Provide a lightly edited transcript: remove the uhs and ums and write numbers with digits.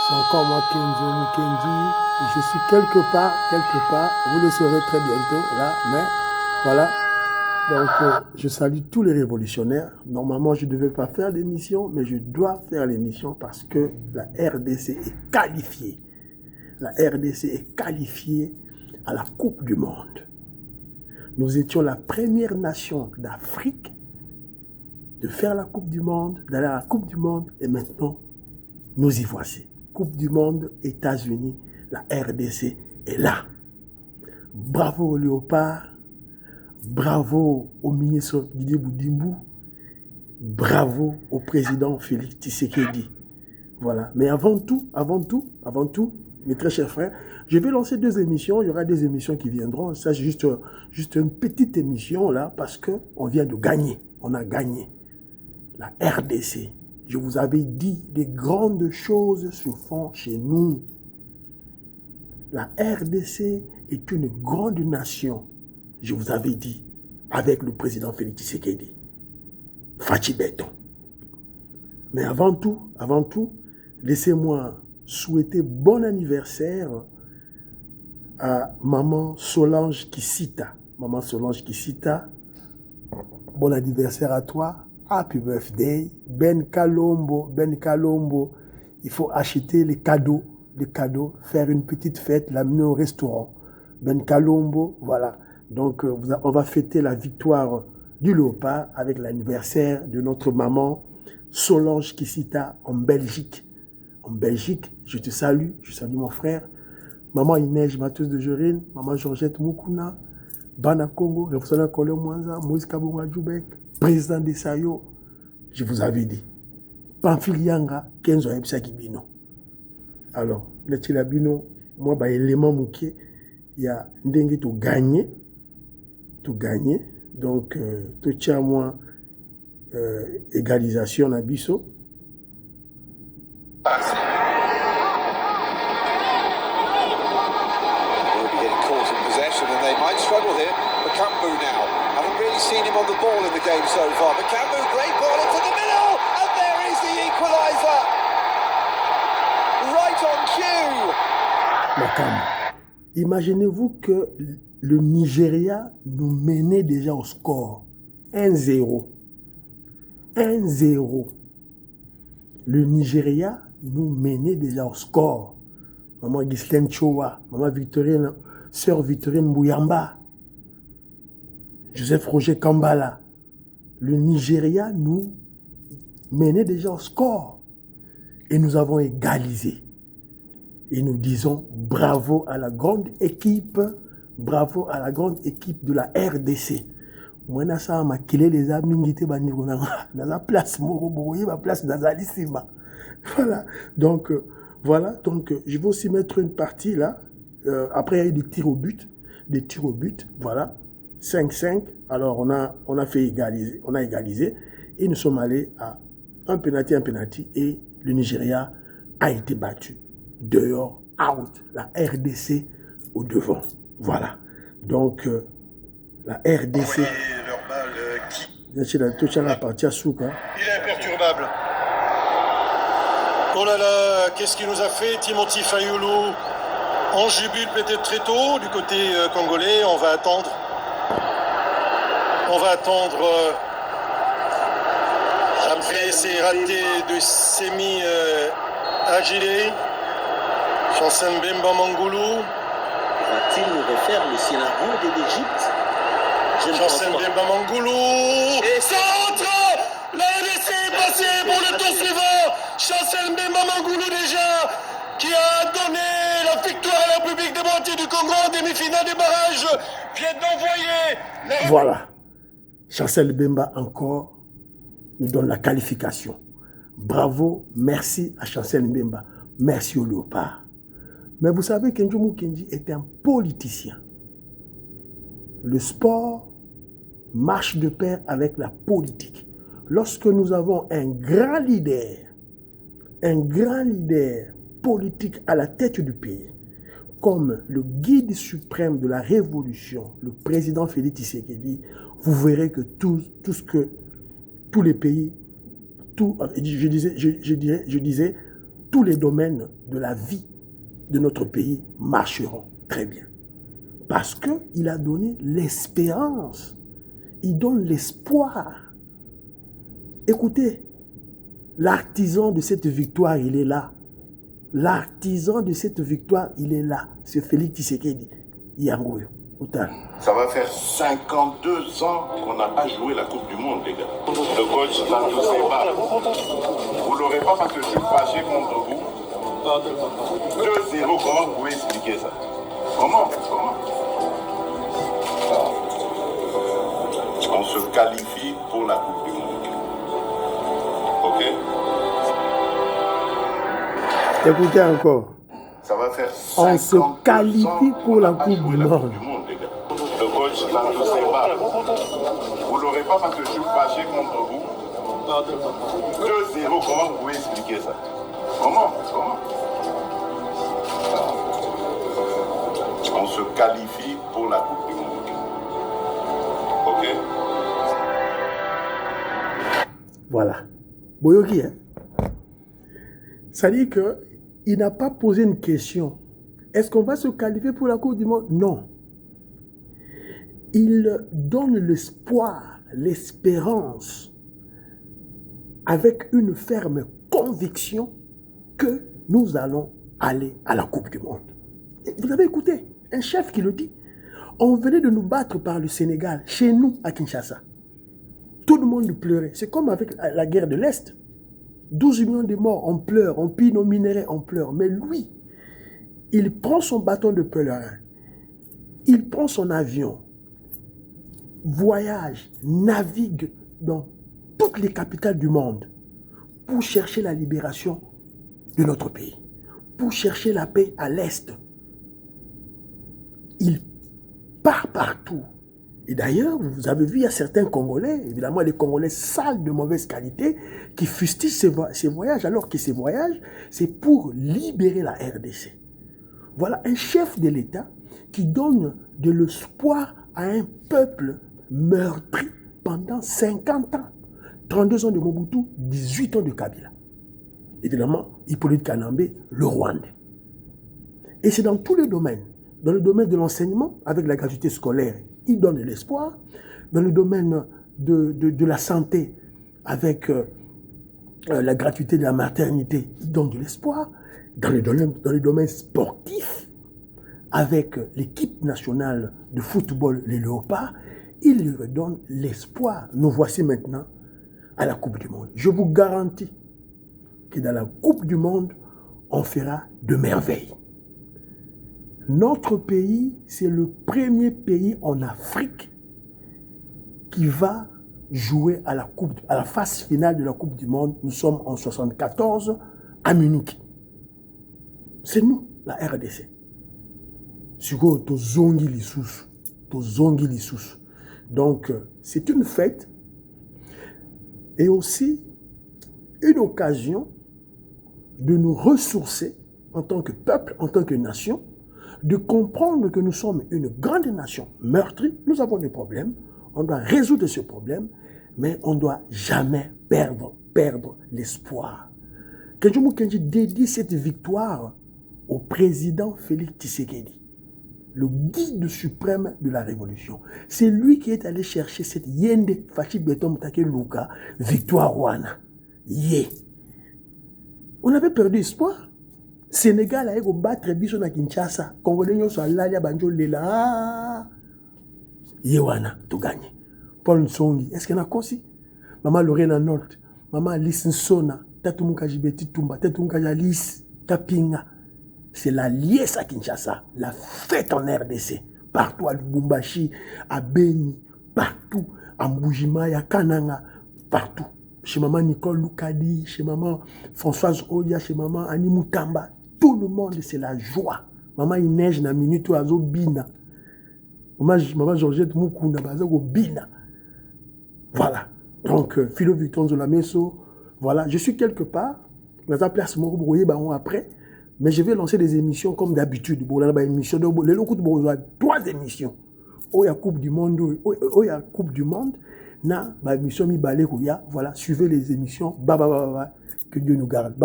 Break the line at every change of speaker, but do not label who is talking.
C'est encore moi, Kenzo Mukendi. Je suis quelque part, vous le saurez très bientôt, là, mais voilà. Donc, je salue tous les révolutionnaires. Normalement, je ne devais pas faire l'émission, mais je dois faire l'émission parce que la RDC est qualifiée. La RDC est qualifiée à la Coupe du Monde. Nous étions la première nation d'Afrique de faire la Coupe du Monde, d'aller à la Coupe du Monde, et maintenant, nous y voici. Coupe du Monde, États-Unis, la RDC est là. Bravo au Léopard, bravo au ministre Didier Boudimbu, bravo au président Félix Tshisekedi. Voilà. Mais avant tout, mes très chers frères, je vais lancer 2 émissions. Il y aura des émissions qui viendront. Ça, c'est juste une petite émission là, parce qu'on vient de gagner. On a gagné. La RDC. Je vous avais dit, des grandes choses se font chez nous. La RDC est une grande nation, je vous avais dit, avec le président Félix Tshisekedi. Fachi Béton. Mais avant tout, laissez-moi souhaiter bon anniversaire à Maman Solange Kissita. Maman Solange Kissita, bon anniversaire à toi. Happy birthday. Ben Kalombo. Il faut acheter les cadeaux, faire une petite fête, l'amener au restaurant. Ben Kalombo, voilà. Donc, on va fêter la victoire du Léopard avec l'anniversaire de notre maman Solange Kissita en Belgique. En Belgique, je te salue, je salue mon frère. Maman Inès Matheus de Jorine, maman Georgette Moukouna, Bana Congo, révolutionnaire Kole Mwanza, Moïse Kabonga Djoubek, président des Sayo. Je vous avais dit. Pamphilianga, Kenzo Ebsa Kibino. Alors, le Bino, moi, élément mouké, il y a Ndengue tout gagné. Donc, tout tient moi, égalisation à Bisso.
Struggle here. Bakambu now. Haven't really seen him on the ball in the game so far. Bakambu, great ball into the middle, and there is the equaliser. Right on cue.
Bakambu. Imaginez-vous que le Nigeria nous menait déjà au score 1-0. 1-0. Le Nigeria nous menait déjà au score. Maman Ghislaine Chowa, maman Victorine, sœur Victorine Bouyamba, Joseph Roger Kambala. Le Nigeria nous menait déjà au score. Et nous avons égalisé. Et nous disons bravo à la grande équipe de la RDC. Moi, je suis les amis qui sont dans la place, place d'Azalissima. Voilà. Donc, je vais aussi mettre une partie là. Après, il y a eu des tirs au but. Voilà. 5-5. Alors, on a fait égaliser. On a égalisé. Et nous sommes allés à un penalty. Et le Nigeria a été battu. Dehors, out. La RDC au devant. Voilà. Donc, la RDC.
Leur balle
qui... la partie à Souka.
Il est imperturbable. Oh là là, qu'est-ce qu'il nous a fait, Timothy Fayoulou? On jubile peut-être très tôt du côté congolais. On va attendre. Après ces ratés de Semi Agilé, Chancen Bemba Mangoulou.
Va-t-il nous refaire le scénario de l'Égypte?
Chancen Bemba Mangoulou. Et centre! La RDC est passée pour le tour suivant. Chancen Bemba Mangoulou déjà, qui a donné la victoire à la République démocratique du Congo en demi-finale des barrages, vient d'envoyer...
Voilà. Chancel Bemba encore nous donne la qualification. Bravo, merci à Chancel Bemba. Merci au Léopard. Mais vous savez qu'Kenzo Mukendi est un politicien. Le sport marche de pair avec la politique. Lorsque nous avons un grand leader politique à la tête du pays, comme le guide suprême de la révolution, le président Félix Tshisekedi, vous verrez que tous les pays, je disais, tous les domaines de la vie de notre pays marcheront très bien. Parce qu'il a donné l'espérance. Il donne l'espoir. Écoutez, l'artisan de cette victoire, il est là. L'artisan de cette victoire, il est là. C'est Félix Tshisekedi. Yangoyo.
Ça va faire 52 ans qu'on n'a pas joué la Coupe du Monde, les gars. Le coach Santos Eba, vous l'aurez pas parce que je suis fâché contre vous. 2-0, comment vous pouvez expliquer ça? Comment? On se qualifie pour la Coupe du Monde. Ok?
Écoutez encore.
Ça va faire
on se qualifie pour la Coupe du Monde.
Le coach Santos Eba, vous l'aurez pas parce que je suis fâché contre vous. 2-0, comment vous pouvez expliquer ça? Comment? On se qualifie pour la Coupe du Monde. Ok?
Voilà. Boyoki, hein? Ça dit qu'il n'a pas posé une question. Est-ce qu'on va se qualifier pour la Coupe du Monde? Non. Il donne l'espoir, l'espérance, avec une ferme conviction que nous allons aller à la Coupe du Monde. Et vous avez écouté, un chef qui le dit. On venait de nous battre par le Sénégal, chez nous, à Kinshasa. Tout le monde pleurait. C'est comme avec la guerre de l'Est. 12 millions de morts, on pleure, on pille nos minéraux, on pleure. Mais lui, il prend son bâton de pèlerin, il prend son avion, voyage, navigue dans toutes les capitales du monde pour chercher la libération de notre pays, pour chercher la paix à l'Est. Il part partout. Et d'ailleurs, vous avez vu, il y a certains Congolais, évidemment les Congolais sales de mauvaise qualité, qui fustigent ces voyages, alors que ces voyages, c'est pour libérer la RDC. Voilà un chef de l'État qui donne de l'espoir à un peuple meurtri pendant 50 ans. 32 ans de Mobutu, 18 ans de Kabila. Évidemment, Hippolyte Kanambe, le Rwandais. Et c'est dans tous les domaines. Dans le domaine de l'enseignement, avec la gratuité scolaire, il donne de l'espoir. Dans le domaine de la santé, avec la gratuité de la maternité, il donne de l'espoir. Dans le domaine sportif, avec l'équipe nationale de football, les Léopards, il lui redonne l'espoir. Nous voici maintenant à la Coupe du Monde. Je vous garantis que dans la Coupe du Monde, on fera de merveilles. Notre pays, c'est le premier pays en Afrique qui va jouer à la phase finale de la Coupe du Monde. Nous sommes en 1974 à Munich. C'est nous, la RDC. Donc, c'est une fête et aussi une occasion de nous ressourcer en tant que peuple, en tant que nation, de comprendre que nous sommes une grande nation meurtrie, nous avons des problèmes, on doit résoudre ce problème, mais on ne doit jamais perdre l'espoir. Kenjomu Kenji dédie cette victoire au président Félix Tshisekedi, le guide suprême de la révolution. C'est lui qui est allé chercher cette Yende Fachi Beton Take Luka victoire wana. Yeah. On avait perdu espoir. Sénégal a battre biso na Kinshasa. Congolais nyo so lalia banjo lela. Yewana to gagner. Paul Nsongi, est-ce qu'il y en a aussi? Maman Lorena Note, maman Alice Nsona, Tatumuka Jibeti Tumba, Tatumuka Alice Tapinga. C'est la liesse à Kinshasa, la fête en RDC. Partout à Lubumbashi, à Beni, partout, à Mbujimai, à Kananga, partout. Chez maman Nicole Loukadi, chez maman Françoise Oya, chez maman Annie Moutamba. Tout le monde, c'est la joie. Maman Inège na minute oiseau bina. Maman Georgette Mukunda, bazago bina. Voilà. Donc, Philo Victor Zolameso, voilà. Je suis quelque part, dans la place Moro après, mais je vais lancer des émissions comme d'habitude. Bon, là, émission de les locaux de 3 émissions. Oh, il y a Coupe du Monde, oh, il y a Coupe du Monde. Na, bah, émission mi balé, voilà. Suivez les émissions. Que Dieu nous garde.